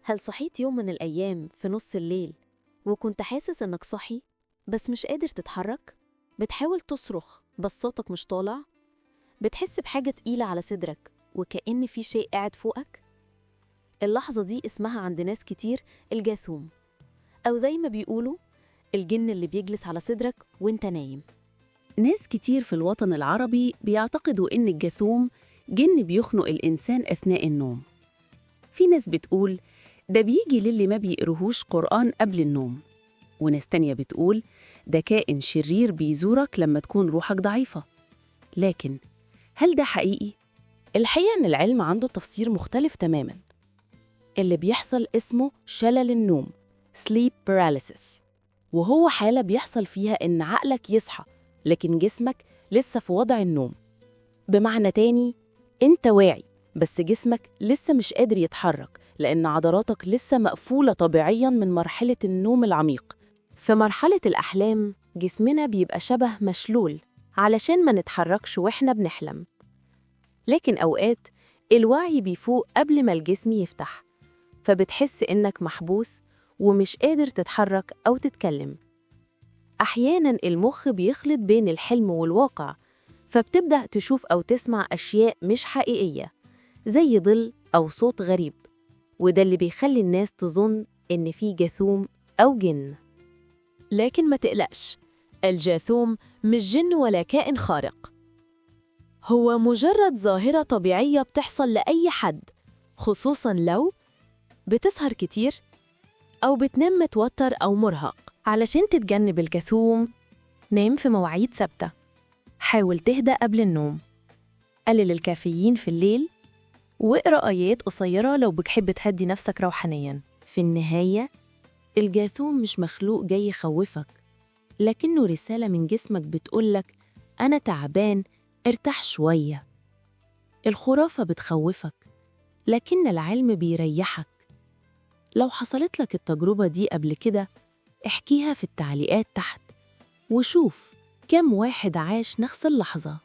هل صحيت يوم من الأيام في نص الليل وكنت حاسس إنك صحي بس مش قادر تتحرك؟ بتحاول تصرخ بس صوتك مش طالع؟ بتحس بحاجة تقيلة على صدرك وكأن في شيء قاعد فوقك؟ اللحظة دي اسمها عند ناس كتير الجاثوم، أو زي ما بيقولوا الجن اللي بيجلس على صدرك وانت نايم. ناس كتير في الوطن العربي بيعتقدوا إن الجاثوم جن بيخنق الإنسان أثناء النوم. في ناس بتقول ده بيجي للي ما بيقرهوش قرآن قبل النوم، وناس تانية بتقول ده كائن شرير بيزورك لما تكون روحك ضعيفة. لكن هل ده حقيقي؟ الحقيقة إن العلم عنده تفسير مختلف تماماً. اللي بيحصل اسمه شلل النوم sleep paralysis، وهو حالة بيحصل فيها إن عقلك يصحى لكن جسمك لسه في وضع النوم. بمعنى تاني، أنت واعي بس جسمك لسه مش قادر يتحرك لأن عضلاتك لسه مقفولة طبيعياً من مرحلة النوم العميق. في مرحلة الأحلام جسمنا بيبقى شبه مشلول علشان ما نتحركش وإحنا بنحلم، لكن أوقات الوعي بيفوق قبل ما الجسم يفتح، فبتحس إنك محبوس ومش قادر تتحرك أو تتكلم. أحياناً المخ بيخلط بين الحلم والواقع، فبتبدأ تشوف أو تسمع أشياء مش حقيقية زي ظل أو صوت غريب، وده اللي بيخلي الناس تظن إن في جاثوم أو جن. لكن ما تقلقش، الجاثوم مش جن ولا كائن خارق، هو مجرد ظاهرة طبيعية بتحصل لأي حد، خصوصاً لو بتسهر كتير أو بتنام متوتر أو مرهق. علشان تتجنب الجاثوم، نام في مواعيد ثابتة، حاول تهدأ قبل النوم، قلل الكافيين في الليل، واقرأ آيات قصيرة لو بتحب تهدي نفسك روحانياً. في النهاية، الجاثوم مش مخلوق جاي يخوفك، لكنه رسالة من جسمك بتقولك أنا تعبان، ارتاح شوية. الخرافة بتخوفك، لكن العلم بيريحك. لو حصلت لك التجربة دي قبل كده، احكيها في التعليقات تحت وشوف كم واحد عاش نفس اللحظة.